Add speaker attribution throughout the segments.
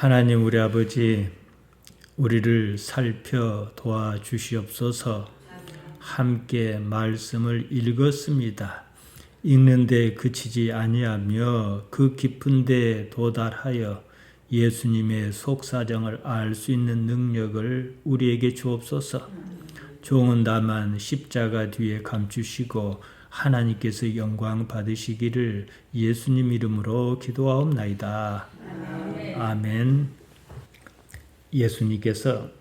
Speaker 1: 하나님 우리 아버지, 우리를 살펴 도와주시옵소서. 함께 말씀을 읽었습니다. 읽는데 그치지 아니하며 그 깊은 데 도달하여 예수님의 속사정을 알 수 있는 능력을 우리에게 주옵소서. 종은 다만 십자가 뒤에 감추시고 하나님께서 영광 받으시기를 예수님 이름으로 기도하옵나이다. 아멘. 예수님께서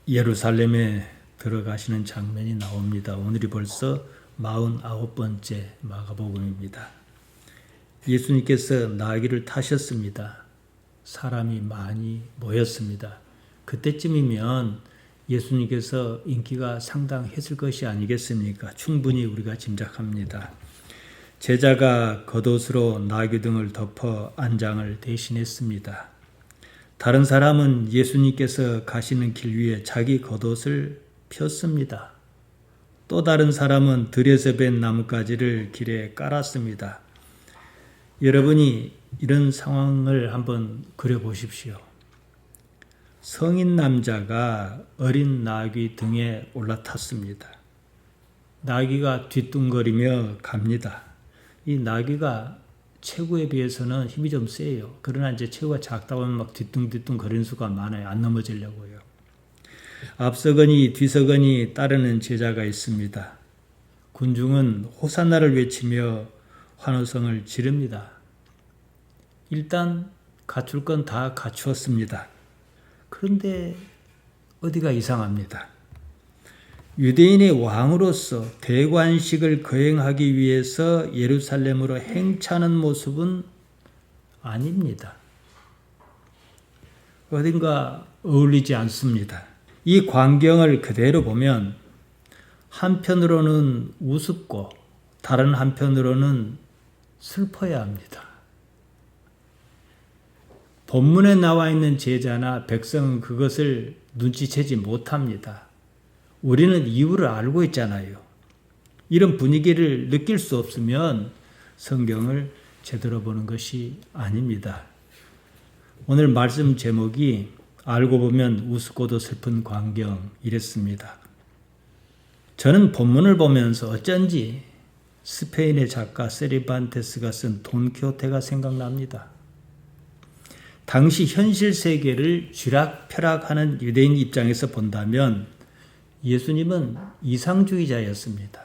Speaker 1: 예루살렘에 들어가시는 장면이 나옵니다. 오늘이 벌써 49번째 마가복음입니다. 예수님께서 나귀를 타셨습니다. 사람이 많이 모였습니다. 그때쯤이면 예수님께서 인기가 상당했을 것이 아니겠습니까? 충분히 우리가 짐작합니다. 제자가 겉옷으로 나귀 등을 덮어 안장을 대신했습니다. 다른 사람은 예수님께서 가시는 길 위에 자기 겉옷을 폈습니다. 또 다른 사람은 들에서 벤 나뭇가지를 길에 깔았습니다. 여러분이 이런 상황을 한번 그려보십시오. 성인 남자가 어린 나귀 등에 올라탔습니다. 나귀가 뒤뚱거리며 갑니다. 이 나귀가 체구에 비해서는 힘이 좀 세요. 그러나 이제 체구가 작다 보면 막 뒤뚱뒤뚱 거리는 수가 많아요. 안 넘어지려고요. 앞서거니 뒤서거니 따르는 제자가 있습니다. 군중은 호산나를 외치며 환호성을 지릅니다. 일단 갖출 건 다 갖추었습니다. 그런데 어디가 이상합니다. 유대인의 왕으로서 대관식을 거행하기 위해서 예루살렘으로 행차하는 모습은 아닙니다. 어딘가 어울리지 않습니다. 이 광경을 그대로 보면 한편으로는 우습고 다른 한편으로는 슬퍼야 합니다. 본문에 나와 있는 제자나 백성은 그것을 눈치채지 못합니다. 우리는 이유를 알고 있잖아요. 이런 분위기를 느낄 수 없으면 성경을 제대로 보는 것이 아닙니다. 오늘 말씀 제목이 알고 보면 우습고도 슬픈 광경 이랬습니다. 저는 본문을 보면서 어쩐지 스페인의 작가 세리반테스가 쓴 돈키호테가 생각납니다. 당시 현실 세계를 쥐락펴락하는 유대인 입장에서 본다면 예수님은 이상주의자였습니다.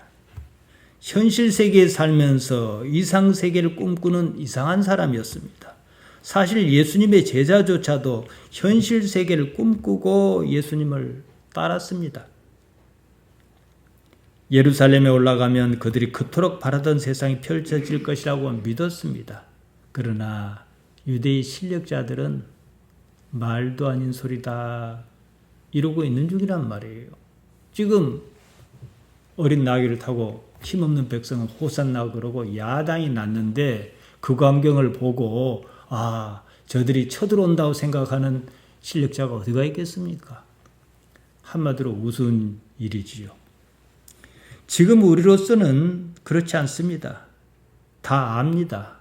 Speaker 1: 현실 세계에 살면서 이상 세계를 꿈꾸는 이상한 사람이었습니다. 사실 예수님의 제자조차도 현실 세계를 꿈꾸고 예수님을 따랐습니다. 예루살렘에 올라가면 그들이 그토록 바라던 세상이 펼쳐질 것이라고 믿었습니다. 그러나 유대의 실력자들은 말도 아닌 소리다 이러고 있는 중이란 말이에요. 지금 어린 나귀를 타고 힘없는 백성은 호산나 그러고 야단이 났는데 그 광경을 보고 저들이 쳐들어온다고 생각하는 실력자가 어디가 있겠습니까? 한마디로 우스운 일이지요. 지금 우리로서는 그렇지 않습니다. 다 압니다.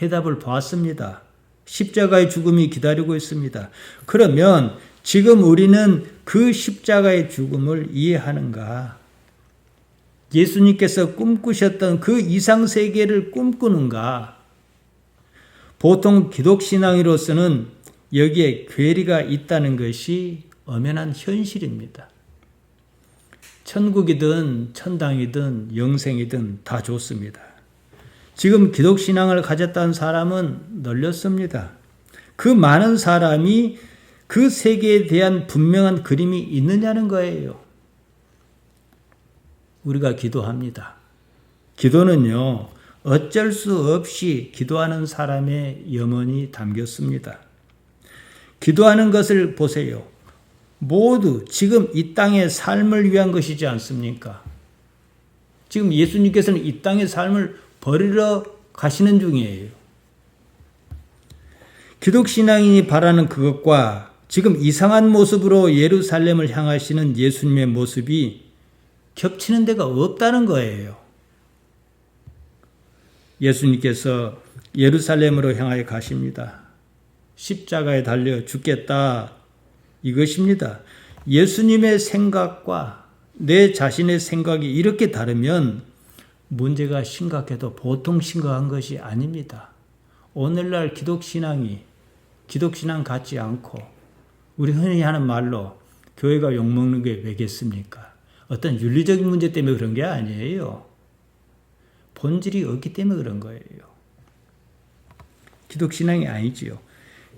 Speaker 1: 해답을 봤습니다. 십자가의 죽음이 기다리고 있습니다. 그러면 지금 우리는 그 십자가의 죽음을 이해하는가? 예수님께서 꿈꾸셨던 그 이상세계를 꿈꾸는가? 보통 기독신앙으로서는 여기에 괴리가 있다는 것이 엄연한 현실입니다. 천국이든 천당이든 영생이든 다 좋습니다. 지금 기독신앙을 가졌다는 사람은 널렸습니다. 그 많은 사람이 그 세계에 대한 분명한 그림이 있느냐는 거예요. 우리가 기도합니다. 기도는요, 어쩔 수 없이 기도하는 사람의 염원이 담겼습니다. 기도하는 것을 보세요. 모두 지금 이 땅의 삶을 위한 것이지 않습니까? 지금 예수님께서는 이 땅의 삶을 버리러 가시는 중이에요. 기독신앙인이 바라는 그것과 지금 이상한 모습으로 예루살렘을 향하시는 예수님의 모습이 겹치는 데가 없다는 거예요. 예수님께서 예루살렘으로 향하여 가십니다. 십자가에 달려 죽겠다. 이것입니다. 예수님의 생각과 내 자신의 생각이 이렇게 다르면 문제가 심각해도 보통 심각한 것이 아닙니다. 오늘날 기독신앙 같지 않고 우리 흔히 하는 말로 교회가 욕먹는 게 왜겠습니까? 어떤 윤리적인 문제 때문에 그런 게 아니에요. 본질이 없기 때문에 그런 거예요. 기독신앙이 아니지요.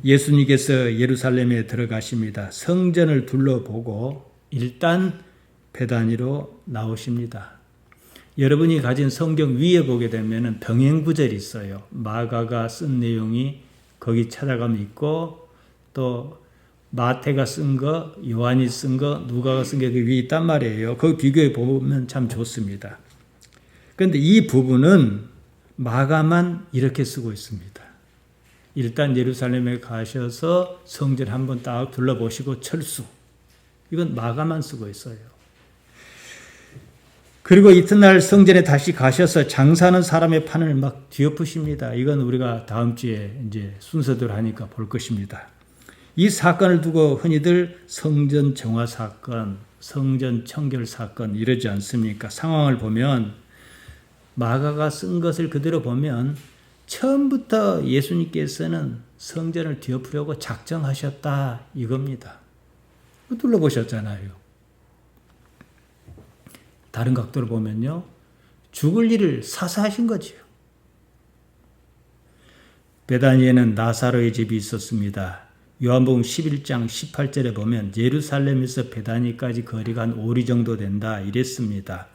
Speaker 1: 예수님께서 예루살렘에 들어가십니다. 성전을 둘러보고 일단 베다니로 나오십니다. 여러분이 가진 성경 위에 보게 되면 병행구절이 있어요. 마가가 쓴 내용이 거기 찾아가면 있고 또 마태가 쓴 거, 요한이 쓴 거, 누가가 쓴 게 그 위에 있단 말이에요. 그거 비교해 보면 참 좋습니다. 그런데 이 부분은 마가만 이렇게 쓰고 있습니다. 일단 예루살렘에 가셔서 성전 한번 딱 둘러보시고 철수. 이건 마가만 쓰고 있어요. 그리고 이튿날 성전에 다시 가셔서 장사하는 사람의 판을 막 뒤엎으십니다. 이건 우리가 다음 주에 이제 순서대로 하니까 볼 것입니다. 이 사건을 두고 흔히들 성전 정화 사건, 성전 청결 사건 이러지 않습니까? 상황을 보면 마가가 쓴 것을 그대로 보면 처음부터 예수님께서는 성전을 뒤엎으려고 작정하셨다 이겁니다. 둘러보셨잖아요. 다른 각도로 보면요. 죽을 일을 사사하신 거지요. 베다니에는 나사로의 집이 있었습니다. 요한복음 11장 18절에 보면 예루살렘에서 베다니까지 거리가 한 5리 정도 된다 이랬습니다.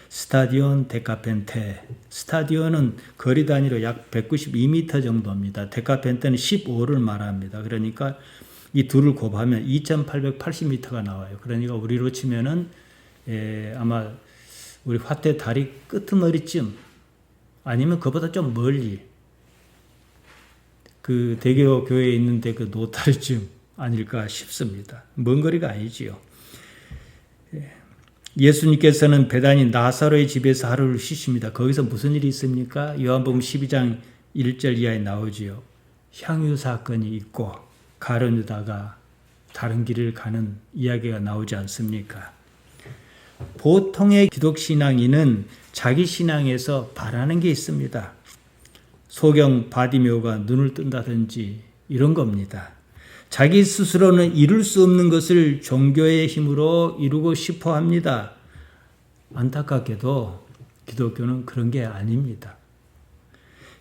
Speaker 1: 스타디온 데카펜테. 스타디온은 거리 단위로 약 192m 정도입니다. 데카펜테는 15를 말합니다. 그러니까 이 둘을 곱하면 2880m가 나와요. 그러니까 우리로 치면은 아마 우리 화태 다리 끄트머리쯤 아니면 그보다 좀 멀리 그 대교 교회에 있는데 그 노타리쯤 아닐까 싶습니다. 먼 거리가 아니지요. 예수님께서는 베다니 나사로의 집에서 하루를 쉬십니다. 거기서 무슨 일이 있습니까? 요한복음 12장 1절 이하에 나오지요. 향유 사건이 있고 가룟 유다가 다른 길을 가는 이야기가 나오지 않습니까? 보통의 기독신앙인은 자기 신앙에서 바라는 게 있습니다. 소경 바디메오가 눈을 뜬다든지 이런 겁니다. 자기 스스로는 이룰 수 없는 것을 종교의 힘으로 이루고 싶어 합니다. 안타깝게도 기독교는 그런 게 아닙니다.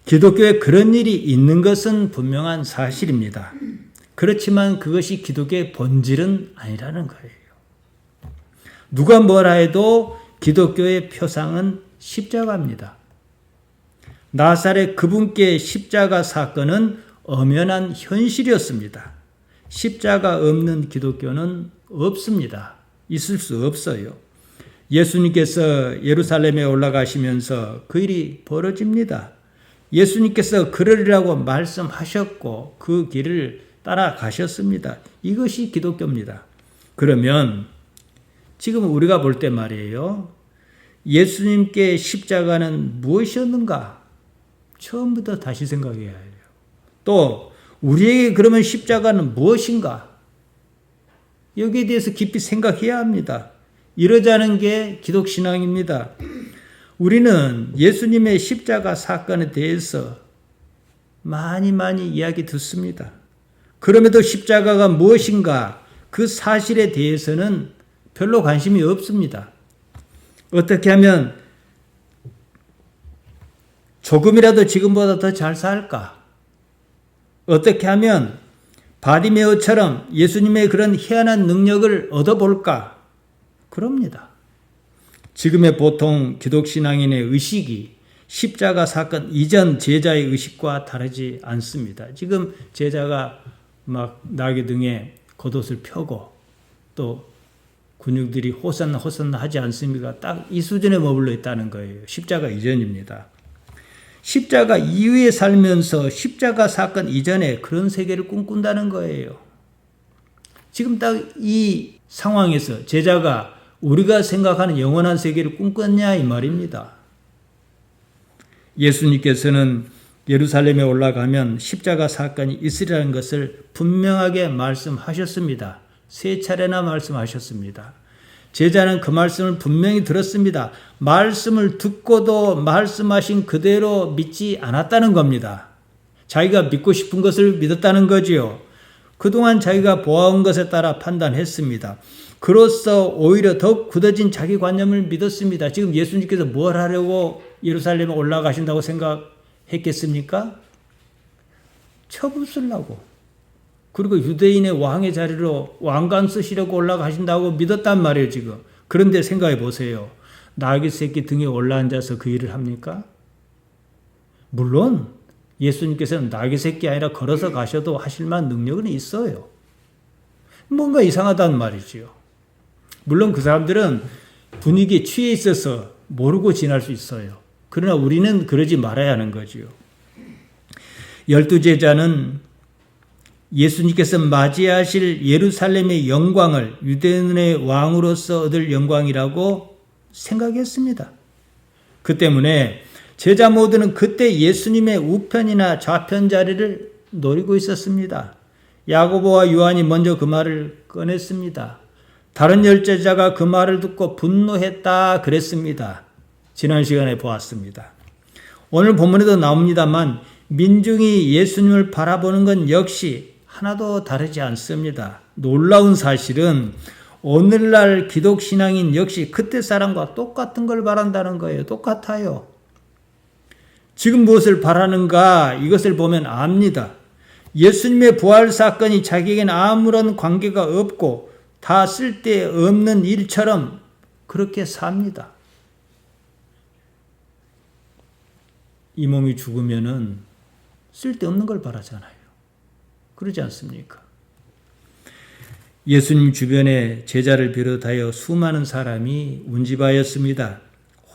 Speaker 1: 기독교에 그런 일이 있는 것은 분명한 사실입니다. 그렇지만 그것이 기독교의 본질은 아니라는 거예요. 누가 뭐라 해도 기독교의 표상은 십자가입니다. 나사렛 그분께 십자가 사건은 엄연한 현실이었습니다. 십자가 없는 기독교는 없습니다. 있을 수 없어요. 예수님께서 예루살렘에 올라가시면서 그 일이 벌어집니다. 예수님께서 그러리라고 말씀하셨고 그 길을 따라가셨습니다. 이것이 기독교입니다. 그러면 지금 우리가 볼 때 말이에요. 예수님께 십자가는 무엇이었는가? 처음부터 다시 생각해야 해요. 또 우리에게 그러면 십자가는 무엇인가? 여기에 대해서 깊이 생각해야 합니다. 이러자는 게 기독신앙입니다. 우리는 예수님의 십자가 사건에 대해서 많이 이야기 듣습니다. 그럼에도 십자가가 무엇인가? 그 사실에 대해서는 별로 관심이 없습니다. 어떻게 하면 조금이라도 지금보다 더 잘 살까? 어떻게 하면 바디메오처럼 예수님의 그런 희한한 능력을 얻어볼까? 그럽니다. 지금의 보통 기독신앙인의 의식이 십자가 사건 이전 제자의 의식과 다르지 않습니다. 지금 제자가 막 나귀 등에 겉옷을 펴고 또 근육들이 호산나 하지 않습니까? 딱 이 수준에 머물러 있다는 거예요. 십자가 이전입니다. 십자가 이후에 살면서 십자가 사건 이전에 그런 세계를 꿈꾼다는 거예요. 지금 딱 이 상황에서 제자가 우리가 생각하는 영원한 세계를 꿈꿨냐 이 말입니다. 예수님께서는 예루살렘에 올라가면 십자가 사건이 있으리라는 것을 분명하게 말씀하셨습니다. 3차례나 말씀하셨습니다. 제자는 그 말씀을 분명히 들었습니다. 말씀을 듣고도 말씀하신 그대로 믿지 않았다는 겁니다. 자기가 믿고 싶은 것을 믿었다는 거지요. 그동안 자기가 보아온 것에 따라 판단했습니다. 그로써 오히려 더욱 굳어진 자기 관념을 믿었습니다. 지금 예수님께서 뭘 하려고 예루살렘에 올라가신다고 생각했겠습니까? 쳐부수려고. 그리고 유대인의 왕의 자리로 왕관 쓰시려고 올라가신다고 믿었단 말이에요, 지금. 그런데 생각해 보세요. 나귀 새끼 등에 올라앉아서 그 일을 합니까? 물론 예수님께서는 나귀 새끼 아니라 걸어서 가셔도 하실 만한 능력은 있어요. 뭔가 이상하단 말이지요. 물론 그 사람들은 분위기에 취해 있어서 모르고 지날 수 있어요. 그러나 우리는 그러지 말아야 하는 거지요. 12제자는 예수님께서 맞이하실 예루살렘의 영광을 유대인의 왕으로서 얻을 영광이라고 생각했습니다. 그 때문에 제자 모두는 그때 예수님의 우편이나 좌편 자리를 노리고 있었습니다. 야고보와 요한이 먼저 그 말을 꺼냈습니다. 다른 열제자가 그 말을 듣고 분노했다 그랬습니다. 지난 시간에 보았습니다. 오늘 본문에도 나옵니다만 민중이 예수님을 바라보는 건 역시 하나도 다르지 않습니다. 놀라운 사실은 오늘날 기독신앙인 역시 그때 사람과 똑같은 걸 바란다는 거예요. 똑같아요. 지금 무엇을 바라는가 이것을 보면 압니다. 예수님의 부활 사건이 자기에게는 아무런 관계가 없고 다 쓸데없는 일처럼 그렇게 삽니다. 이 몸이 죽으면은 쓸데없는 걸 바라잖아요. 그러지 않습니까? 예수님 주변에 제자를 비롯하여 수많은 사람이 운집하였습니다.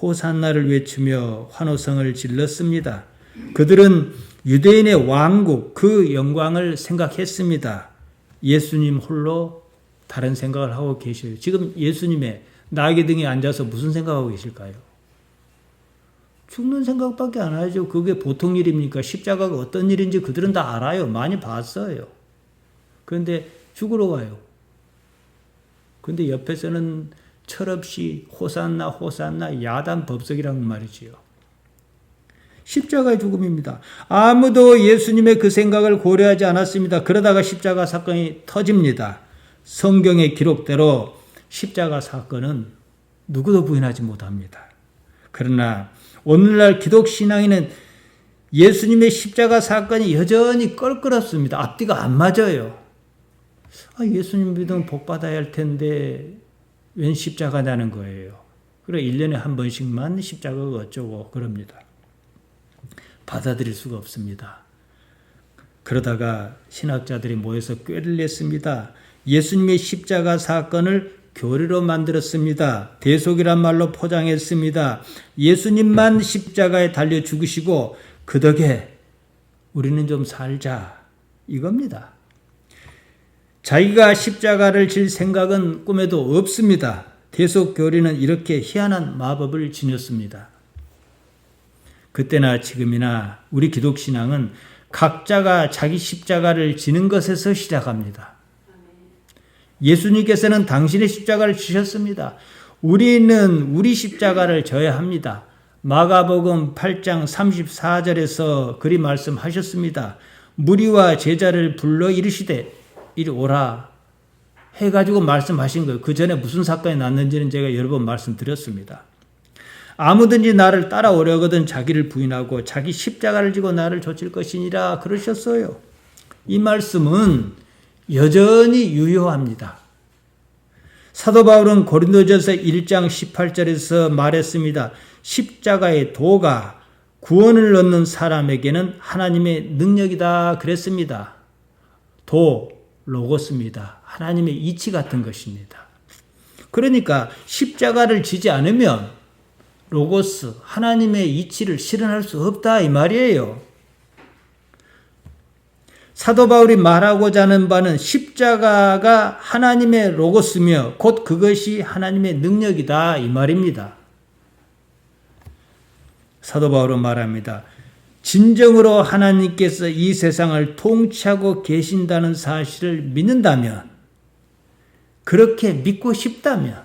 Speaker 1: 호산나를 외치며 환호성을 질렀습니다. 그들은 유대인의 왕국 그 영광을 생각했습니다. 예수님 홀로 다른 생각을 하고 계셔요. 지금 예수님의 나귀 등에 앉아서 무슨 생각하고 계실까요? 죽는 생각밖에 안 하죠. 그게 보통 일입니까? 십자가가 어떤 일인지 그들은 다 알아요. 많이 봤어요. 그런데 죽으러 가요. 그런데 옆에서는 철없이 호산나 호산나 야단 법석이란 말이지요. 십자가의 죽음입니다. 아무도 예수님의 그 생각을 고려하지 않았습니다. 그러다가 십자가 사건이 터집니다. 성경의 기록대로 십자가 사건은 누구도 부인하지 못합니다. 그러나 오늘날 기독신앙인은 예수님의 십자가 사건이 여전히 껄끄럽습니다. 앞뒤가 안 맞아요. 예수님 믿으면 복 받아야 할 텐데 웬 십자가냐는 거예요. 그래 1년에 한 번씩만 십자가가 어쩌고 그럽니다. 받아들일 수가 없습니다. 그러다가 신학자들이 모여서 꾀를 냈습니다. 예수님의 십자가 사건을 교리로 만들었습니다. 대속이란 말로 포장했습니다. 예수님만 십자가에 달려 죽으시고 그 덕에 우리는 좀 살자 이겁니다. 자기가 십자가를 질 생각은 꿈에도 없습니다. 대속 교리는 이렇게 희한한 마법을 지녔습니다. 그때나 지금이나 우리 기독신앙은 각자가 자기 십자가를 지는 것에서 시작합니다. 예수님께서는 당신의 십자가를 지셨습니다. 우리는 우리 십자가를 져야 합니다. 마가복음 8장 34절에서 그리 말씀하셨습니다. 무리와 제자를 불러 이르시되 이리 오라 해가지고 말씀하신 거예요. 그 전에 무슨 사건이 났는지는 제가 여러 번 말씀드렸습니다. 아무든지 나를 따라오려거든 자기를 부인하고 자기 십자가를 지고 나를 좇을 것이니라 그러셨어요. 이 말씀은 여전히 유효합니다. 사도 바울은 고린도전서 1장 18절에서 말했습니다. 십자가의 도가 구원을 얻는 사람에게는 하나님의 능력이다 그랬습니다. 도, 로고스입니다. 하나님의 이치 같은 것입니다. 그러니까 십자가를 지지 않으면 로고스, 하나님의 이치를 실현할 수 없다 이 말이에요. 사도 바울이 말하고자 하는 바는 십자가가 하나님의 로고스며 곧 그것이 하나님의 능력이다 이 말입니다. 사도 바울은 말합니다. 진정으로 하나님께서 이 세상을 통치하고 계신다는 사실을 믿는다면, 그렇게 믿고 싶다면,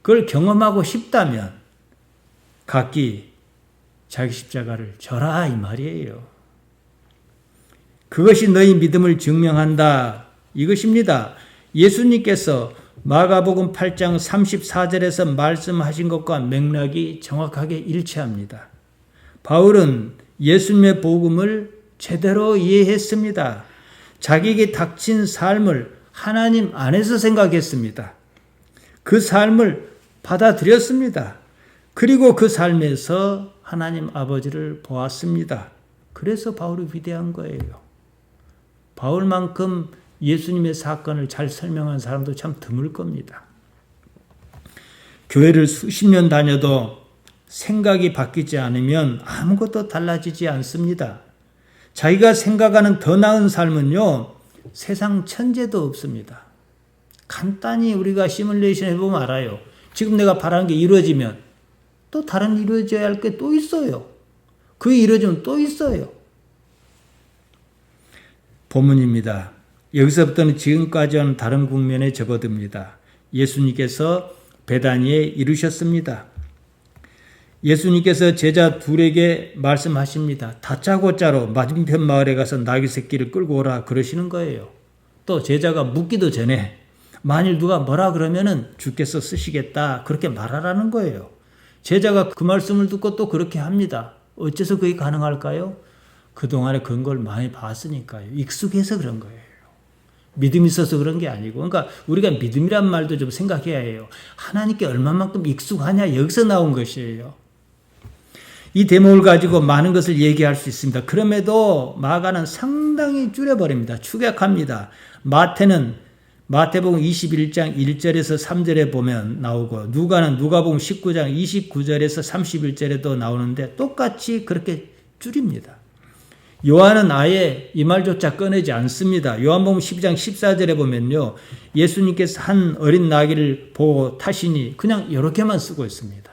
Speaker 1: 그걸 경험하고 싶다면 각기 자기 십자가를 져라 이 말이에요. 그것이 너희 믿음을 증명한다 이것입니다. 예수님께서 마가복음 8장 34절에서 말씀하신 것과 맥락이 정확하게 일치합니다. 바울은 예수님의 복음을 제대로 이해했습니다. 자기에게 닥친 삶을 하나님 안에서 생각했습니다. 그 삶을 받아들였습니다. 그리고 그 삶에서 하나님 아버지를 보았습니다. 그래서 바울이 위대한 거예요. 바울만큼 예수님의 사건을 잘 설명한 사람도 참 드물 겁니다. 교회를 수십 년 다녀도 생각이 바뀌지 않으면 아무것도 달라지지 않습니다. 자기가 생각하는 더 나은 삶은요, 세상 천재도 없습니다. 간단히 우리가 시뮬레이션 해보면 알아요. 지금 내가 바라는 게 이루어지면 또 다른 이루어져야 할 게 또 있어요. 그게 이루어지면 또 있어요. 본문입니다. 여기서부터는 지금까지와는 다른 국면에 접어듭니다. 예수님께서 베다니에 이르셨습니다. 예수님께서 제자 둘에게 말씀하십니다. 다짜고짜로 맞은편 마을에 가서 나귀 새끼를 끌고 오라 그러시는 거예요. 또 제자가 묻기도 전에 만일 누가 뭐라 그러면은 주께서 쓰시겠다 그렇게 말하라는 거예요. 제자가 그 말씀을 듣고 또 그렇게 합니다. 어째서 그게 가능할까요? 그동안에 그런 걸 많이 봤으니까요. 익숙해서 그런 거예요. 믿음이 있어서 그런 게 아니고. 그러니까 우리가 믿음이란 말도 좀 생각해야 해요. 하나님께 얼마만큼 익숙하냐 여기서 나온 것이에요. 이 대목을 가지고 많은 것을 얘기할 수 있습니다. 그럼에도 마가는 상당히 줄여버립니다. 축약합니다. 마태복음 21장 1절에서 3절에 보면 나오고, 누가는 누가복음 19장 29절에서 31절에도 나오는데 똑같이 그렇게 줄입니다. 요한은 아예 이 말조차 꺼내지 않습니다. 요한복음 12장 14절에 보면요, 예수님께서 한 어린 나귀를 보고 타시니 그냥 이렇게만 쓰고 있습니다.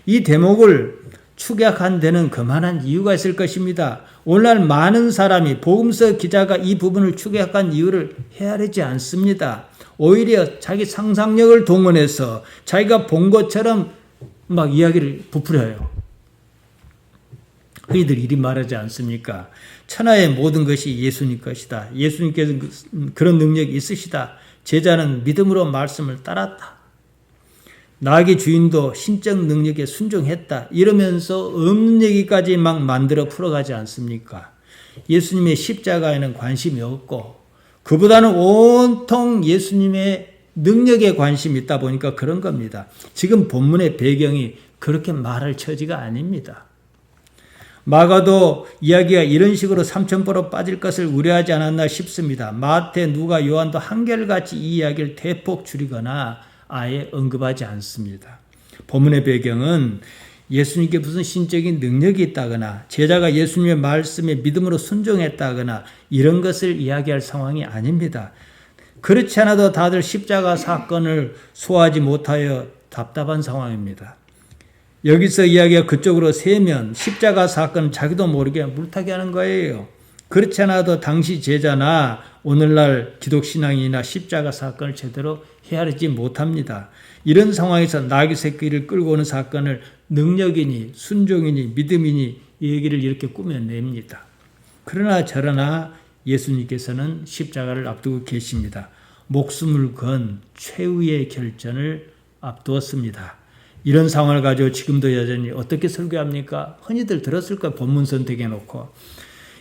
Speaker 1: 이 대목을 축약한 데는 그만한 이유가 있을 것입니다. 오늘날 많은 사람이 복음서 기자가 이 부분을 축약한 이유를 헤아리지 않습니다. 오히려 자기 상상력을 동원해서 자기가 본 것처럼 막 이야기를 부풀려요. 너희들 이리 말하지 않습니까? 천하의 모든 것이 예수님 것이다. 예수님께서 그런 능력이 있으시다. 제자는 믿음으로 말씀을 따랐다. 나귀 주인도 신적 능력에 순종했다. 이러면서 없는 얘기까지 막 만들어 풀어가지 않습니까? 예수님의 십자가에는 관심이 없고 그보다는 온통 예수님의 능력에 관심이 있다 보니까 그런 겁니다. 지금 본문의 배경이 그렇게 말할 처지가 아닙니다. 마가도 이야기가 이런 식으로 삼천포로 빠질 것을 우려하지 않았나 싶습니다. 마태, 누가, 요한도 한결같이 이 이야기를 대폭 줄이거나 아예 언급하지 않습니다. 본문의 배경은 예수님께 무슨 신적인 능력이 있다거나 제자가 예수님의 말씀에 믿음으로 순종했다거나 이런 것을 이야기할 상황이 아닙니다. 그렇지 않아도 다들 십자가 사건을 소화하지 못하여 답답한 상황입니다. 여기서 이야기가 그쪽으로 새면 십자가 사건은 자기도 모르게 물타기 하는 거예요. 그렇지 않아도 당시 제자나 오늘날 기독신앙이나 십자가 사건을 제대로 헤아리지 못합니다. 이런 상황에서 나귀 새끼를 끌고 오는 사건을 능력이니 순종이니 믿음이니 이 얘기를 이렇게 꾸며냅니다. 그러나 저러나 예수님께서는 십자가를 앞두고 계십니다. 목숨을 건 최후의 결전을 앞두었습니다. 이런 상황을 가지고 지금도 여전히 어떻게 설교합니까? 흔히들 들었을 거예요. 본문 선택해놓고.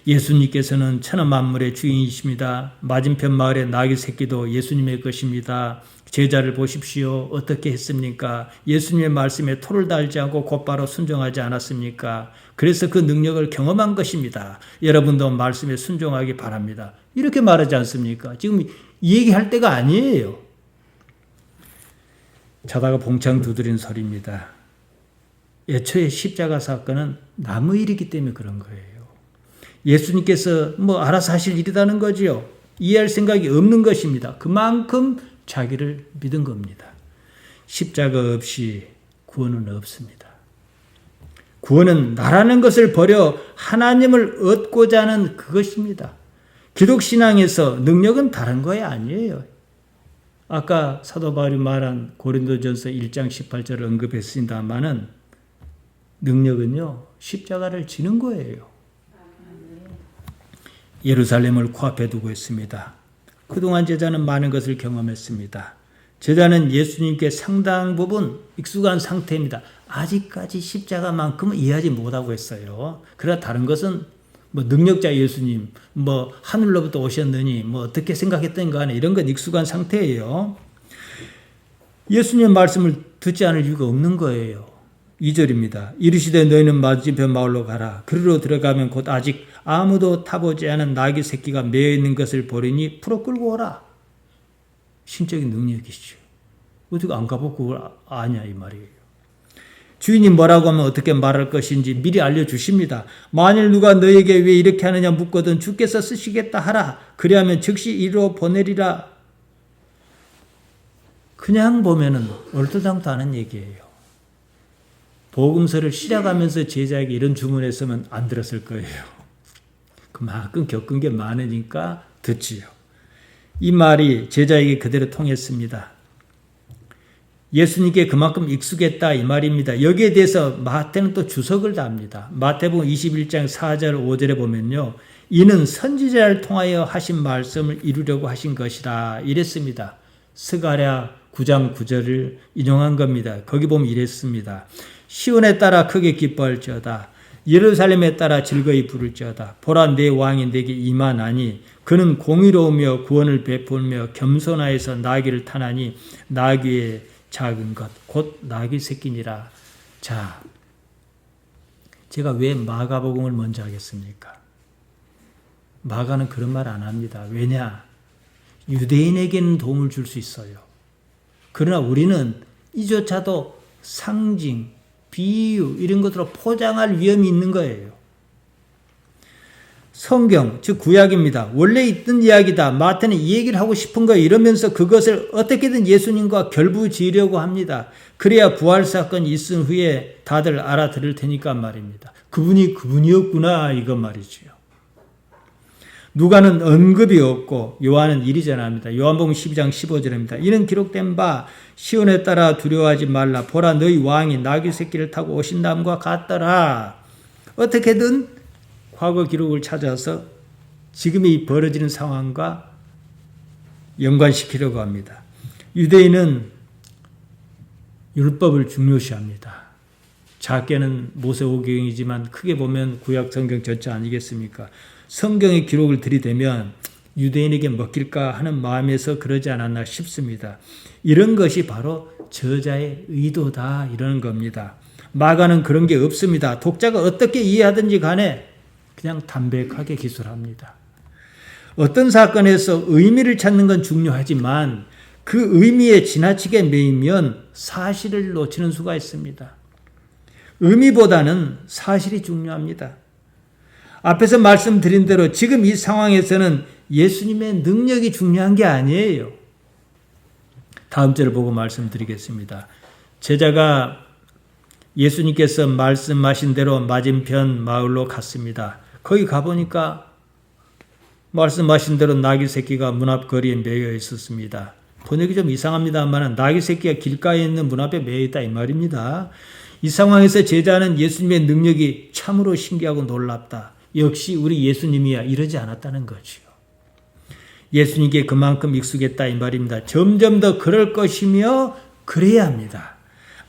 Speaker 1: 예수님께서는 천하만물의 주인이십니다. 맞은편 마을의 나귀 새끼도 예수님의 것입니다. 제자를 보십시오. 어떻게 했습니까? 예수님의 말씀에 토를 달지 않고 곧바로 순종하지 않았습니까? 그래서 그 능력을 경험한 것입니다. 여러분도 말씀에 순종하기 바랍니다. 이렇게 말하지 않습니까? 지금 이 얘기할 때가 아니에요. 자다가 봉창 두드린 소리입니다. 애초에 십자가 사건은 남의 일이기 때문에 그런 거예요. 예수님께서 알아서 하실 일이라는 거지요. 이해할 생각이 없는 것입니다. 그만큼 자기를 믿은 겁니다. 십자가 없이 구원은 없습니다. 구원은 나라는 것을 버려 하나님을 얻고자 하는 그것입니다. 기독신앙에서 능력은 다른 거에 아니에요. 아까 사도 바울이 말한 고린도전서 1장 18절을 언급했습니다마는 능력은요, 십자가를 지는 거예요. 예루살렘을 코앞에 두고 있습니다. 그동안 제자는 많은 것을 경험했습니다. 제자는 예수님께 상당 부분 익숙한 상태입니다. 아직까지 십자가만큼은 이해하지 못하고 있어요. 그러나 다른 것은 능력자 예수님, 하늘로부터 오셨느니, 어떻게 생각했던 간에 이런 건 익숙한 상태예요. 예수님의 말씀을 듣지 않을 이유가 없는 거예요. 2절입니다. 이르시되 너희는 맞은편 마을로 가라. 그리로 들어가면 곧 아직 아무도 타보지 않은 나귀 새끼가 매여 있는 것을 보리니 풀어 끌고 오라. 신적인 능력이죠. 어떻게 안 가보고 그걸 아냐 이 말이에요. 주인이 뭐라고 하면 어떻게 말할 것인지 미리 알려주십니다. 만일 누가 너에게 왜 이렇게 하느냐 묻거든 주께서 쓰시겠다 하라. 그리하면 즉시 이리로 보내리라. 그냥 보면은 얼토당토 하는 얘기예요. 복음서를 시작하면서 제자에게 이런 주문했으면 안 들었을 거예요. 그만큼 겪은 게 많으니까 듣지요. 이 말이 제자에게 그대로 통했습니다. 예수님께 그만큼 익숙했다 이 말입니다. 여기에 대해서 마태는 또 주석을 답니다. 마태복음 21장 4절 5절에 보면요. 이는 선지자를 통하여 하신 말씀을 이루려고 하신 것이다 이랬습니다. 스가랴 9장 9절을 인용한 겁니다. 거기 보면 이랬습니다. 시온에 따라 크게 기뻐할지어다. 예루살렘에 따라 즐거이 부를지어다. 보라 내 왕이 내게 임하나니 그는 공의로우며 구원을 베풀며 겸손하여서 나귀를 타나니 나귀의 작은 것 곧 나귀 새끼니라. 자, 제가 왜 마가복음을 먼저 하겠습니까? 마가는 그런 말 안 합니다. 왜냐? 유대인에게는 도움을 줄 수 있어요. 그러나 우리는 이조차도 상징, 비유 이런 것으로 포장할 위험이 있는 거예요. 성경, 즉 구약입니다. 원래 있던 이야기다. 마태는 이 얘기를 하고 싶은 거예요. 이러면서 그것을 어떻게든 예수님과 결부지으려고 합니다. 그래야 부활사건이 있은 후에 다들 알아들을 테니까 말입니다. 그분이 그분이었구나 이거 말이죠. 누가는 언급이 없고 요한은 이리 전합니다. 요한복음 12장 15절입니다. 이는 기록된 바 시온에 따라 두려워하지 말라. 보라 너희 왕이 나귀 새끼를 타고 오신다함과 같더라. 어떻게든 과거 기록을 찾아서 지금이 벌어지는 상황과 연관시키려고 합니다. 유대인은 율법을 중요시합니다. 작게는 모세오경이지만 크게 보면 구약 성경 전체 아니겠습니까? 성경의 기록을 들이대면 유대인에게 먹힐까 하는 마음에서 그러지 않았나 싶습니다. 이런 것이 바로 저자의 의도다 이러는 겁니다. 마가는 그런 게 없습니다. 독자가 어떻게 이해하든지 간에 그냥 담백하게 기술합니다. 어떤 사건에서 의미를 찾는 건 중요하지만 그 의미에 지나치게 매이면 사실을 놓치는 수가 있습니다. 의미보다는 사실이 중요합니다. 앞에서 말씀드린 대로 지금 이 상황에서는 예수님의 능력이 중요한 게 아니에요. 다음 절을 보고 말씀드리겠습니다. 제자가 예수님께서 말씀하신 대로 맞은편 마을로 갔습니다. 거기 가보니까 말씀하신 대로 나귀 새끼가 문 앞 거리에 매여 있었습니다. 번역이 좀 이상합니다만 나귀 새끼가 길가에 있는 문 앞에 매여 있다 이 말입니다. 이 상황에서 제자는 예수님의 능력이 참으로 신기하고 놀랍다. 역시 우리 예수님이야 이러지 않았다는 거죠. 예수님께 그만큼 익숙했다 이 말입니다. 점점 더 그럴 것이며 그래야 합니다.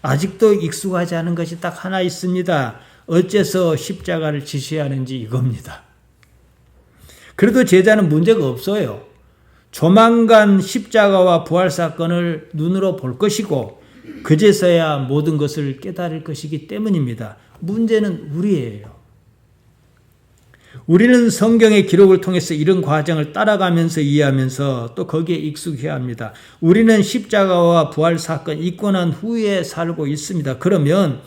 Speaker 1: 아직도 익숙하지 않은 것이 딱 하나 있습니다. 어째서 십자가를 지셔야 하는지 이겁니다. 그래도 제자는 문제가 없어요. 조만간 십자가와 부활사건을 눈으로 볼 것이고 그제서야 모든 것을 깨달을 것이기 때문입니다. 문제는 우리예요. 우리는 성경의 기록을 통해서 이런 과정을 따라가면서 이해하면서 또 거기에 익숙해야 합니다. 우리는 십자가와 부활사건 있고 난 후에 살고 있습니다. 그러면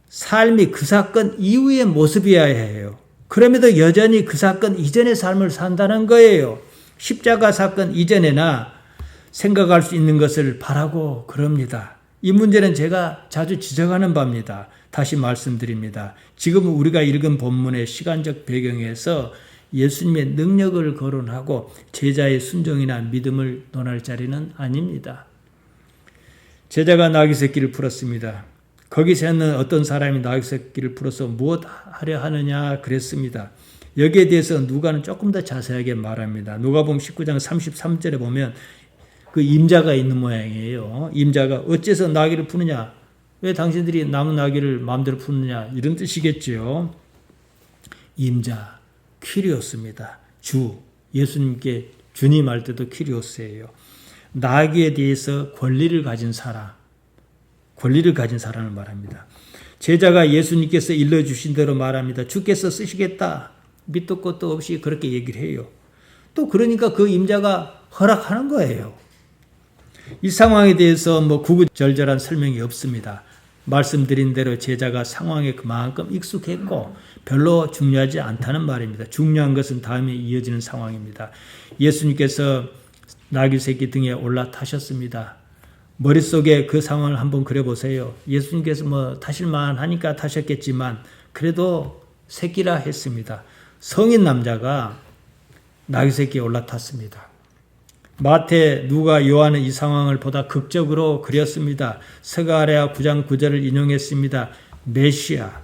Speaker 1: 삶이 그 사건 이후의 모습이어야 해요. 그럼에도 여전히 그 사건 이전의 삶을 산다는 거예요. 십자가 사건 이전에나 생각할 수 있는 것을 바라고 그럽니다. 이 문제는 제가 자주 지적하는 바입니다. 다시 말씀드립니다. 지금 우리가 읽은 본문의 시간적 배경에서 예수님의 능력을 거론하고 제자의 순종이나 믿음을 논할 자리는 아닙니다. 제자가 나귀 새끼를 풀었습니다. 거기서 있는 어떤 사람이 나귀 새끼를 풀어서 무엇 하려 하느냐 그랬습니다. 여기에 대해서 누가는 조금 더 자세하게 말합니다. 누가복음 19장 33절에 보면 그 임자가 있는 모양이에요. 임자가 어째서 나귀를 푸느냐? 왜 당신들이 남은 나귀를 마음대로 푸느냐? 이런 뜻이겠죠. 임자, 퀴리오스입니다. 주, 예수님께 주님 할 때도 퀴리오스예요. 나귀에 대해서 권리를 가진 사람을 말합니다. 제자가 예수님께서 일러주신 대로 말합니다. 주께서 쓰시겠다. 밑도 끝도 없이 그렇게 얘기를 해요. 또 그러니까 그 임자가 허락하는 거예요. 이 상황에 대해서 구구절절한 설명이 없습니다. 말씀드린 대로 제자가 상황에 그만큼 익숙했고 별로 중요하지 않다는 말입니다. 중요한 것은 다음에 이어지는 상황입니다. 예수님께서 나귀 새끼 등에 올라타셨습니다. 머릿속에 그 상황을 한번 그려보세요. 예수님께서 타실만 하니까 타셨겠지만 그래도 새끼라 했습니다. 성인 남자가 나귀 새끼에 올라탔습니다. 마태, 누가, 요한은 이 상황을 보다 극적으로 그렸습니다. 스가랴 9장 9절을 인용했습니다. 메시아,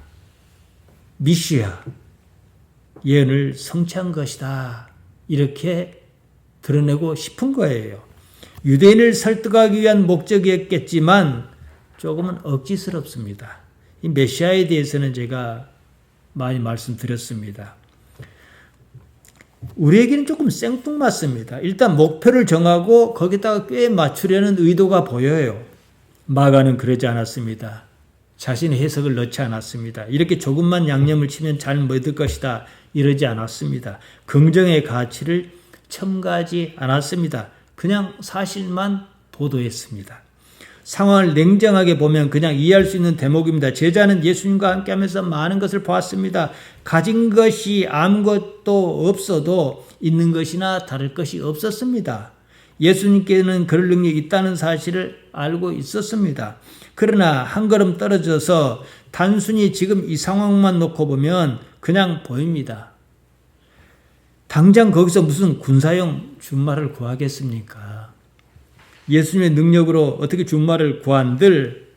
Speaker 1: 미시아, 예언을 성취한 것이다. 이렇게 드러내고 싶은 거예요. 유대인을 설득하기 위한 목적이었겠지만 조금은 억지스럽습니다. 이 메시아에 대해서는 제가 많이 말씀드렸습니다. 우리에게는 조금 생뚱맞습니다. 일단 목표를 정하고 거기다가 꽤 맞추려는 의도가 보여요. 마가는 그러지 않았습니다. 자신의 해석을 넣지 않았습니다. 이렇게 조금만 양념을 치면 잘 먹을 것이다. 이러지 않았습니다. 긍정의 가치를 첨가하지 않았습니다. 그냥 사실만 보도했습니다. 상황을 냉정하게 보면 그냥 이해할 수 있는 대목입니다. 제자는 예수님과 함께하면서 많은 것을 보았습니다. 가진 것이 아무것도 없어도 있는 것이나 다를 것이 없었습니다. 예수님께는 그럴 능력이 있다는 사실을 알고 있었습니다. 그러나 한 걸음 떨어져서 단순히 지금 이 상황만 놓고 보면 그냥 보입니다. 당장 거기서 무슨 군사용 준말을 구하겠습니까? 예수님의 능력으로 어떻게 준말을 구한들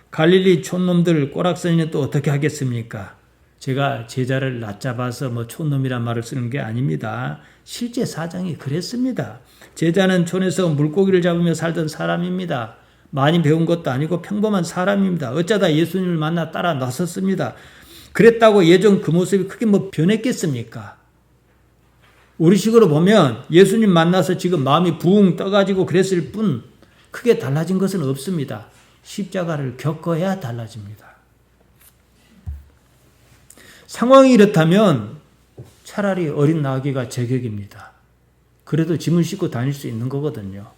Speaker 1: 갈릴리 촌놈들 꼬락서니는 또 어떻게 하겠습니까? 제가 제자를 낮잡아서 촌놈이란 말을 쓰는 게 아닙니다. 실제 사정이 그랬습니다. 제자는 촌에서 물고기를 잡으며 살던 사람입니다. 많이 배운 것도 아니고 평범한 사람입니다. 어쩌다 예수님을 만나 따라 나섰습니다. 그랬다고 예전 그 모습이 크게 변했겠습니까? 우리식으로 보면 예수님 만나서 지금 마음이 붕 떠가지고 그랬을 뿐 크게 달라진 것은 없습니다. 십자가를 겪어야 달라집니다. 상황이 이렇다면 차라리 어린 나귀가 제격입니다. 그래도 짐을 싣고 다닐 수 있는 거거든요.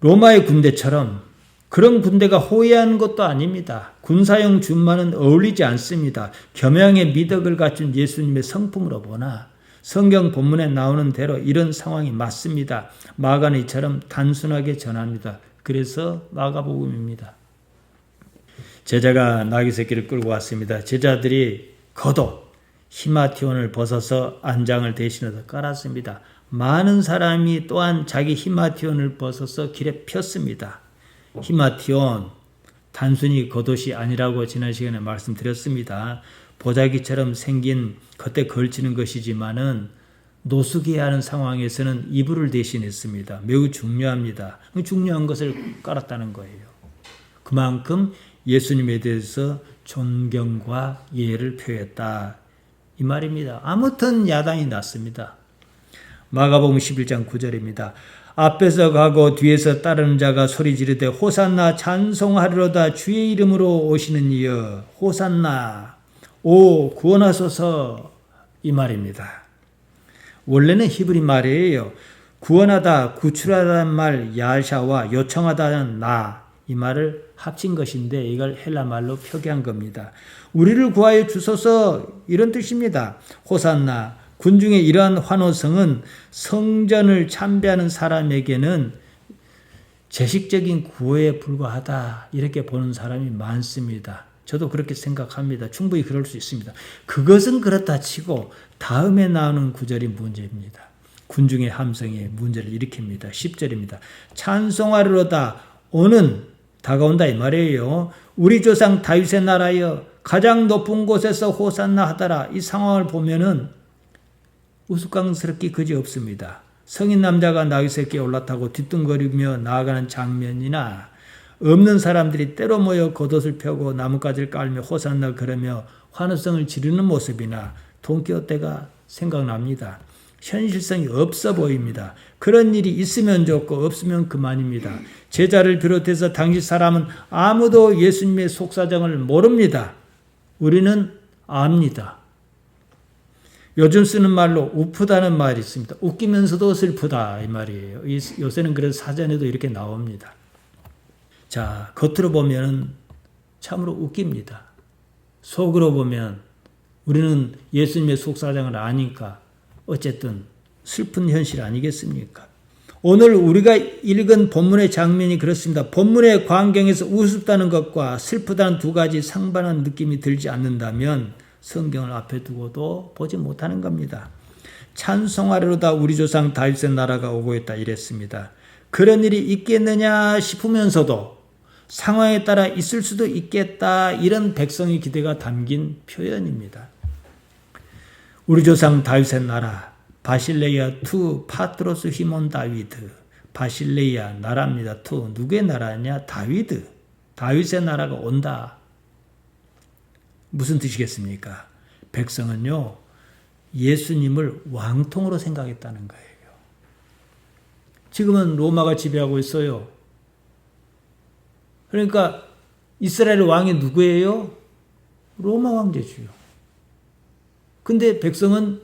Speaker 1: 로마의 군대처럼 그런 군대가 호위하는 것도 아닙니다. 군사용 준마는 어울리지 않습니다. 겸양의 미덕을 갖춘 예수님의 성품으로 보나 성경 본문에 나오는 대로 이런 상황이 맞습니다. 마가는 이처럼 단순하게 전합니다. 그래서 마가복음입니다. 제자가 나귀 새끼를 끌고 왔습니다. 제자들이 겉옷 히마티온을 벗어서 안장을 대신해서 깔았습니다. 많은 사람이 또한 자기 히마티온을 벗어서 길에 폈습니다. 히마티온, 단순히 겉옷이 아니라고 지난 시간에 말씀드렸습니다. 보자기처럼 생긴 겉에 걸치는 것이지만은 노숙해야 하는 상황에서는 이불을 대신했습니다. 매우 중요합니다. 중요한 것을 깔았다는 거예요. 그만큼 예수님에 대해서 존경과 이해를 표했다. 이 말입니다. 아무튼 야단이 났습니다. 마가복음 11장 9절입니다. 앞에서 가고 뒤에서 따르는 자가 소리 지르되 호산나 찬송하리로다 주의 이름으로 오시는 이여 호산나 오 구원하소서 이 말입니다. 원래는 히브리 말이에요. 구원하다 구출하다는 말 야샤와 요청하다는 나 이 말을 합친 것인데 이걸 헬라 말로 표기한 겁니다. 우리를 구하여 주소서 이런 뜻입니다. 호산나 군중의 이러한 환호성은 성전을 참배하는 사람에게는 제식적인 구호에 불과하다 이렇게 보는 사람이 많습니다. 저도 그렇게 생각합니다. 충분히 그럴 수 있습니다. 그것은 그렇다 치고 다음에 나오는 구절이 문제입니다. 군중의 함성이 문제를 일으킵니다. 10절입니다. 찬송하리로다 오는 다가온다 이 말이에요. 우리 조상 다윗의 나라여 가장 높은 곳에서 호산나 하더라. 이 상황을 보면은 우스꽝스럽기 그지없습니다. 성인 남자가 나귀 새끼에 올라타고 뒤뚱거리며 나아가는 장면이나 없는 사람들이 때로 모여 겉옷을 펴고 나뭇가지를 깔며 호산나 그러며 환호성을 지르는 모습이나 돈키호테가 생각납니다. 현실성이 없어 보입니다. 그런 일이 있으면 좋고 없으면 그만입니다. 제자를 비롯해서 당시 사람은 아무도 예수님의 속사정을 모릅니다. 우리는 압니다. 요즘 쓰는 말로 우프다는 말이 있습니다. 웃기면서도 슬프다 이 말이에요. 요새는 그래서 사전에도 이렇게 나옵니다. 자, 겉으로 보면 참으로 웃깁니다. 속으로 보면 우리는 예수님의 속사정을 아니까 어쨌든 슬픈 현실 아니겠습니까? 오늘 우리가 읽은 본문의 장면이 그렇습니다. 본문의 광경에서 우습다는 것과 슬프다는 두 가지 상반한 느낌이 들지 않는다면 성경을 앞에 두고도 보지 못하는 겁니다. 찬송하리로다 우리 조상 다윗의 나라가 오고 있다 이랬습니다. 그런 일이 있겠느냐 싶으면서도 상황에 따라 있을 수도 있겠다 이런 백성의 기대가 담긴 표현입니다. 우리 조상 다윗의 나라 바실레이아 투 파트로스 히몬 다위드 바실레이아 나라입니다. 투 누구의 나라냐? 다윗의 나라가 온다. 무슨 뜻이겠습니까? 백성은요 예수님을 왕통으로 생각했다는 거예요. 지금은 로마가 지배하고 있어요. 그러니까 이스라엘 왕이 누구예요? 로마 황제주요. 근데 백성은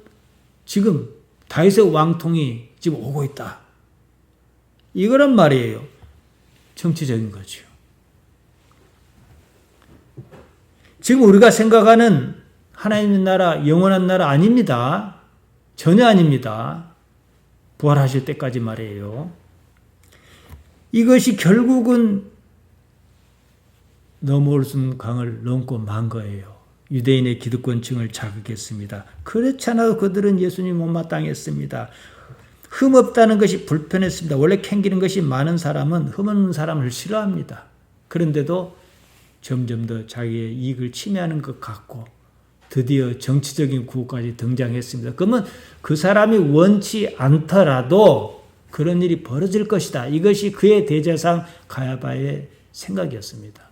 Speaker 1: 지금 다윗의 왕통이 지금 오고 있다. 이거란 말이에요. 정치적인 거죠. 지금 우리가 생각하는 하나님의 나라, 영원한 나라 아닙니다. 전혀 아닙니다. 부활하실 때까지 말이에요. 이것이 결국은 넘어올 수 없는 강을 넘고 만 거예요. 유대인의 기득권층을 자극했습니다. 그렇지 않아도 그들은 예수님 못마땅했습니다. 흠없다는 것이 불편했습니다. 원래 캥기는 것이 많은 사람은 흠없는 사람을 싫어합니다. 그런데도 점점 더 자기의 이익을 침해하는 것 같고 드디어 정치적인 구호까지 등장했습니다. 그러면 그 사람이 원치 않더라도 그런 일이 벌어질 것이다. 이것이 그의 대제사장 가야바의 생각이었습니다.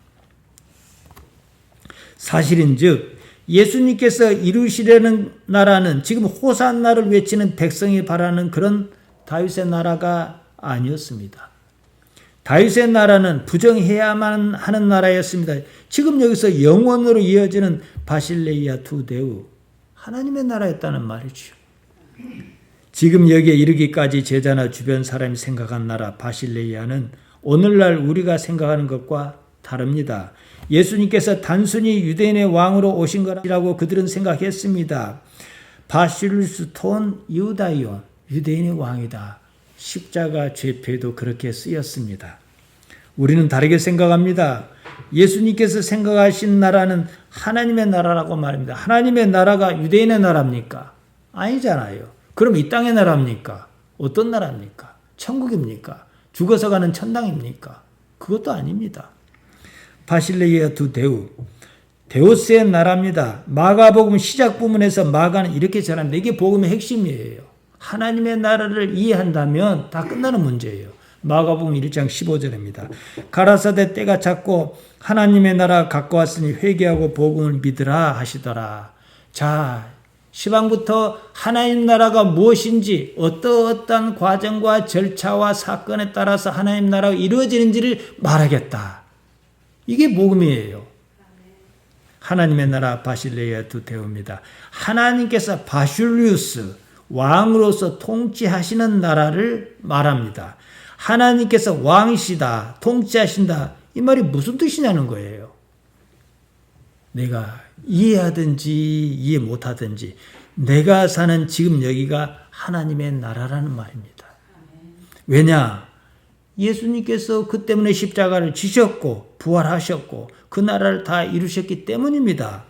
Speaker 1: 사실인즉 예수님께서 이루시려는 나라는 지금 호산나를 외치는 백성이 바라는 그런 다윗의 나라가 아니었습니다. 다윗의 나라는 부정해야만 하는 나라였습니다. 지금 여기서 영원으로 이어지는 바실레이아 투데우 하나님의 나라였다는 말이죠. 지금 여기에 이르기까지 제자나 주변 사람이 생각한 나라 바실레이아는 오늘날 우리가 생각하는 것과 다릅니다. 예수님께서 단순히 유대인의 왕으로 오신 거라고 그들은 생각했습니다. 바실루스 톤 유다이온 유대인의 왕이다. 십자가 죄표에도 그렇게 쓰였습니다. 우리는 다르게 생각합니다. 예수님께서 생각하신 나라는 하나님의 나라라고 말합니다. 하나님의 나라가 유대인의 나라입니까? 아니잖아요. 그럼 이 땅의 나라입니까? 어떤 나라입니까? 천국입니까? 죽어서 가는 천당입니까? 그것도 아닙니다. 바실레이아 두 데우스의 나라입니다. 마가복음 시작 부분에서 마가는 이렇게 전합니다. 이게 복음의 핵심이에요. 하나님의 나라를 이해한다면 다 끝나는 문제예요. 마가복음 1장 15절입니다. 가라사대 때가 찼고 하나님의 나라가 가까웠으니 회개하고 복음을 믿으라 하시더라. 자, 시방부터 하나님 나라가 무엇인지 어떠한 과정과 절차와 사건에 따라서 하나님 나라가 이루어지는지를 말하겠다. 이게 복음이에요. 하나님의 나라 바실레이아 두 데우입니다. 하나님께서 바슐리우스 왕으로서 통치하시는 나라를 말합니다. 하나님께서 왕이시다, 통치하신다. 이 말이 무슨 뜻이냐는 거예요. 내가 이해하든지 이해 못하든지 내가 사는 지금 여기가 하나님의 나라라는 말입니다. 왜냐? 예수님께서 그 때문에 십자가를 지셨고 부활하셨고 그 나라를 다 이루셨기 때문입니다.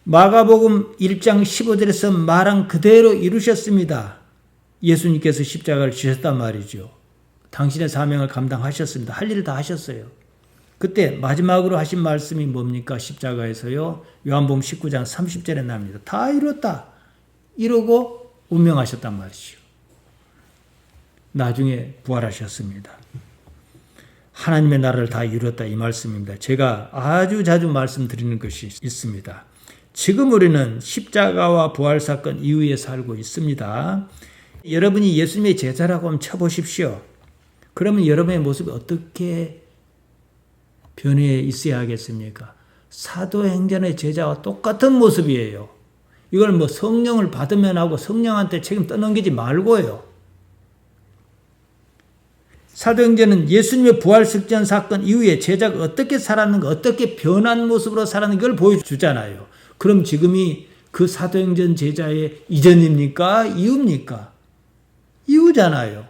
Speaker 1: 마가복음 1장 15절에서 말한 그대로 이루셨습니다. 예수님께서 십자가를 지셨단 말이죠. 당신의 사명을 감당하셨습니다. 할 일을 다 하셨어요. 그때 마지막으로 하신 말씀이 뭡니까? 십자가에서요. 요한복음 19장 30절에 나옵니다. 다 이뤘다. 이러고 운명하셨단 말이죠. 나중에 부활하셨습니다. 하나님의 나라를 다 이뤘다 이 말씀입니다. 제가 아주 자주 말씀드리는 것이 있습니다. 지금 우리는 십자가와 부활 사건 이후에 살고 있습니다. 여러분이 예수님의 제자라고 하면 쳐보십시오. 그러면 여러분의 모습이 어떻게 변해 있어야 하겠습니까? 사도행전의 제자와 똑같은 모습이에요. 이걸 뭐 성령을 받으면 하고 성령한테 책임 떠넘기지 말고요. 사도행전은 예수님의 부활승전 사건 이후에 제자가 어떻게 살았는가, 어떻게 변한 모습으로 살았는가 걸 보여주잖아요. 그럼 지금이 그 사도행전 제자의 이전입니까? 이후입니까? 이후잖아요.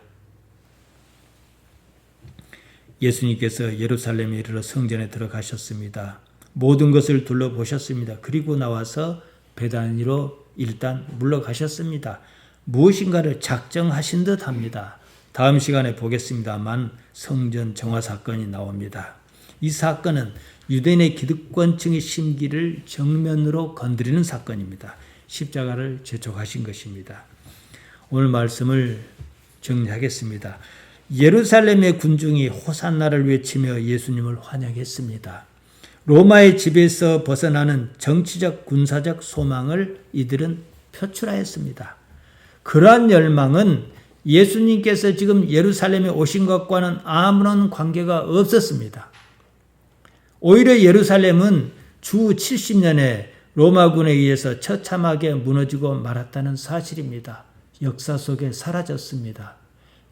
Speaker 1: 예수님께서 예루살렘에 이르러 성전에 들어가셨습니다. 모든 것을 둘러보셨습니다. 그리고 나와서 베다니로 일단 물러가셨습니다. 무엇인가를 작정하신 듯 합니다. 다음 시간에 보겠습니다만 성전 정화 사건이 나옵니다. 이 사건은 유대인의 기득권층의 심기를 정면으로 건드리는 사건입니다. 십자가를 재촉하신 것입니다. 오늘 말씀을 정리하겠습니다. 예루살렘의 군중이 호산나를 외치며 예수님을 환영했습니다. 로마의 지배에서 벗어나는 정치적 군사적 소망을 이들은 표출하였습니다. 그러한 열망은 예수님께서 지금 예루살렘에 오신 것과는 아무런 관계가 없었습니다. 오히려 예루살렘은 주 70년에 로마군에 의해서 처참하게 무너지고 말았다는 사실입니다. 역사 속에 사라졌습니다.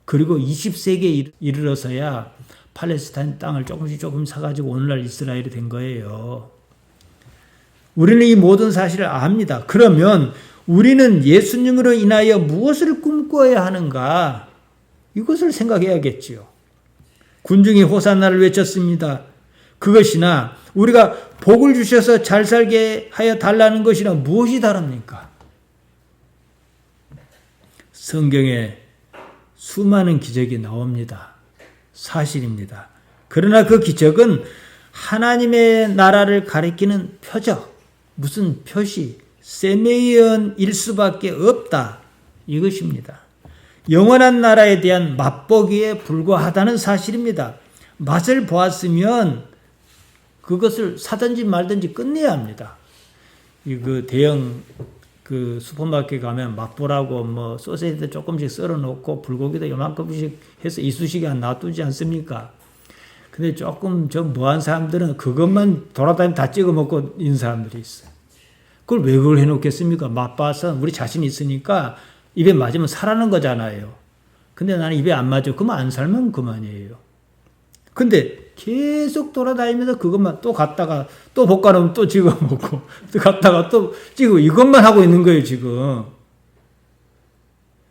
Speaker 1: 그리고 20세기에 이르러서야 팔레스타인 땅을 조금 사가지고 오늘날 이스라엘이 된 거예요. 우리는 이 모든 사실을 압니다. 그러면 우리는 예수님으로 인하여 무엇을 꿈꿔야 하는가? 이것을 생각해야겠지요. 군중이 호산나를 외쳤습니다. 그것이나 우리가 복을 주셔서 잘 살게 하여 달라는 것이나 무엇이 다릅니까? 성경에 수많은 기적이 나옵니다. 사실입니다. 그러나 그 기적은 하나님의 나라를 가리키는 표적, 무슨 표시, 세메이언일 수밖에 없다. 이것입니다. 영원한 나라에 대한 맛보기에 불과하다는 사실입니다. 맛을 보았으면 그것을 사든지 말든지 끝내야 합니다. 그 대형 그 슈퍼마켓 가면 맛보라고 뭐 소세지도 조금씩 썰어 놓고 불고기도 요만큼씩 해서 이쑤시개 놔두지 않습니까? 근데 조금 좀 뭐한 사람들은 그것만 돌아다니면 다 찍어 먹고 있는 사람들이 있어요. 그걸 왜 그걸 해놓겠습니까? 맛봐서 우리 자신 있으니까 입에 맞으면 사라는 거잖아요. 근데 나는 입에 안 맞아. 그러면 안 살면 그만이에요. 근데 계속 돌아다니면서 그것만 또 갔다가 또 볶아놓으면 또 찍어 먹고 또 갔다가 또 찍고 이것만 하고 있는 거예요, 지금.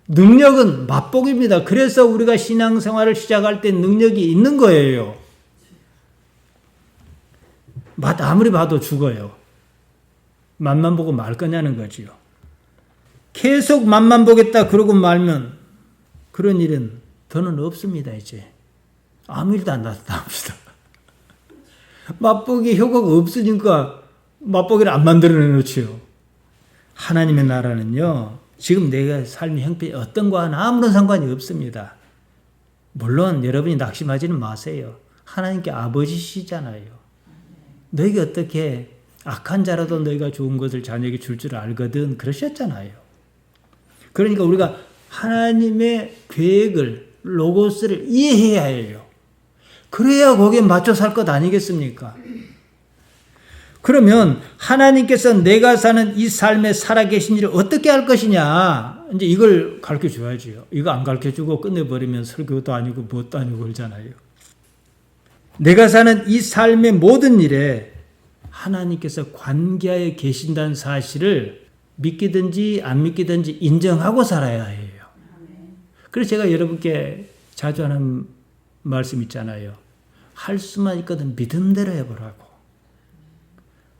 Speaker 1: 능력은 맛보기입니다. 그래서 우리가 신앙생활을 시작할 때 능력이 있는 거예요. 맛 아무리 봐도 죽어요. 맛만 보고 말 거냐는 거지요. 계속 맛만 보겠다 그러고 말면 그런 일은 더는 없습니다, 이제. 아무 일도 안 나타납니다. 맛보기 효과가 없으니까 맛보기를 안 만들어내놓지요. 하나님의 나라는요, 지금 내가 삶의 형편이 어떤 거와는 아무런 상관이 없습니다. 물론 여러분이 낙심하지는 마세요. 하나님께 아버지시잖아요. 너희가 어떻게 악한 자라도 너희가 좋은 것을 자녀에게 줄 줄 알거든 그러셨잖아요. 그러니까 우리가 하나님의 계획을, 로고스를 이해해야 해요. 그래야 거기에 맞춰 살 것 아니겠습니까? 그러면 하나님께서 내가 사는 이 삶에 살아계신 일을 어떻게 할 것이냐, 이제 이걸 가르쳐 줘야지요. 이거 안 가르쳐 주고 끝내버리면 설교도 아니고 뭣도 아니고 그러잖아요. 내가 사는 이 삶의 모든 일에 하나님께서 관계하에 계신다는 사실을 믿기든지 안 믿기든지 인정하고 살아야 해요. 그래서 제가 여러분께 자주 하는 말씀 있잖아요. 할 수만 있거든 믿음대로 해보라고.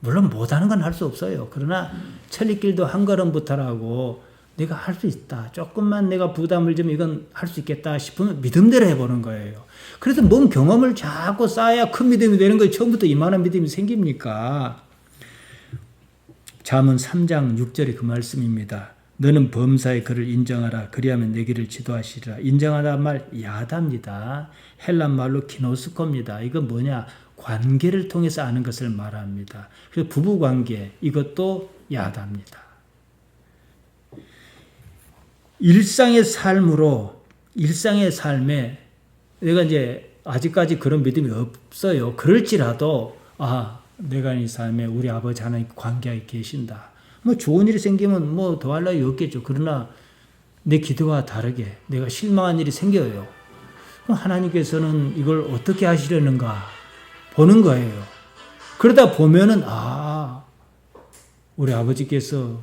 Speaker 1: 물론 못하는 건 할 수 없어요. 그러나 천리길도 한 걸음부터라고 내가 할 수 있다. 조금만 내가 부담을 좀 이건 할 수 있겠다 싶으면 믿음대로 해보는 거예요. 그래서 뭔 경험을 자꾸 쌓아야 큰 믿음이 되는 거예요. 처음부터 이만한 믿음이 생깁니까? 잠언 3장 6절이 그 말씀입니다. 너는 범사의 그를 인정하라. 그리하면 내 길을 지도하시리라. 인정하다 말 야다입니다. 헬란 말로 키노스코입니다. 이건 뭐냐? 관계를 통해서 아는 것을 말합니다. 그래서 부부관계 이것도 야다입니다. 일상의 삶으로 일상의 삶에 내가 이제 아직까지 그런 믿음이 없어요. 그럴지라도 내가 이 삶에 우리 아버지 하나님 관계에 계신다. 뭐 좋은 일이 생기면 뭐 더할 나위 없겠죠. 그러나 내 기도와 다르게 내가 실망한 일이 생겨요. 그럼 하나님께서는 이걸 어떻게 하시려는가 보는 거예요. 그러다 보면은 우리 아버지께서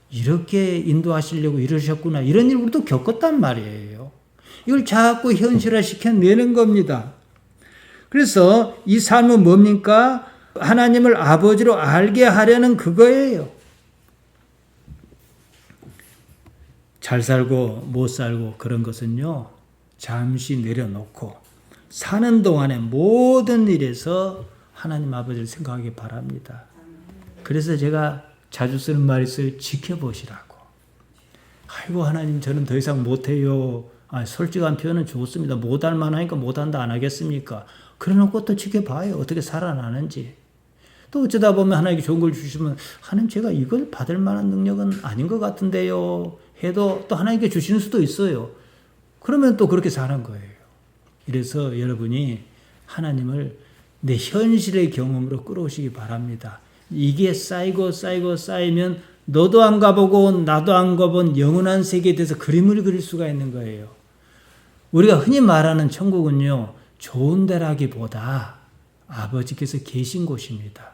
Speaker 1: 이렇게 인도하시려고 이러셨구나. 이런 일을 우리도 겪었단 말이에요. 이걸 자꾸 현실화 시켜내는 겁니다. 그래서 이 삶은 뭡니까? 하나님을 아버지로 알게 하려는 그거예요. 잘 살고 못 살고 그런 것은요. 잠시 내려놓고 사는 동안에 모든 일에서 하나님 아버지를 생각하기 바랍니다. 그래서 제가 자주 쓰는 말이 있어요. 지켜보시라고. 아이고 하나님 저는 더 이상 못해요. 솔직한 표현은 좋습니다. 못할 만하니까 못한다 안 하겠습니까? 그래놓고 또 지켜봐요. 어떻게 살아나는지. 또 어쩌다 보면 하나님께 좋은 걸 주시면 하나님 제가 이걸 받을 만한 능력은 아닌 것 같은데요. 해도 또 하나님께 주시는 수도 있어요. 그러면 또 그렇게 사는 거예요. 이래서 여러분이 하나님을 내 현실의 경험으로 끌어오시기 바랍니다. 이게 쌓이면 너도 안 가보고 나도 안 가본 영원한 세계에 대해서 그림을 그릴 수가 있는 거예요. 우리가 흔히 말하는 천국은요. 좋은 데라기보다 아버지께서 계신 곳입니다.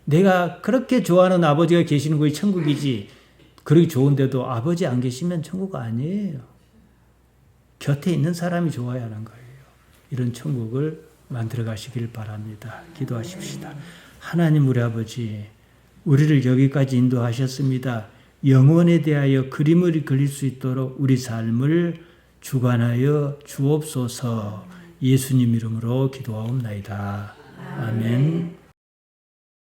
Speaker 1: 내가 그렇게 좋아하는 아버지가 계시는 곳이 천국이지 그렇게 좋은데도 아버지 안 계시면 천국 아니에요. 곁에 있는 사람이 좋아야 하는 거예요. 이런 천국을 만들어 가시길 바랍니다. 기도하십시다. 하나님 우리 아버지 우리를 여기까지 인도하셨습니다. 영원에 대하여 그림을 그릴 수 있도록 우리 삶을 주관하여 주옵소서. 예수님 이름으로 기도하옵나이다. 아멘.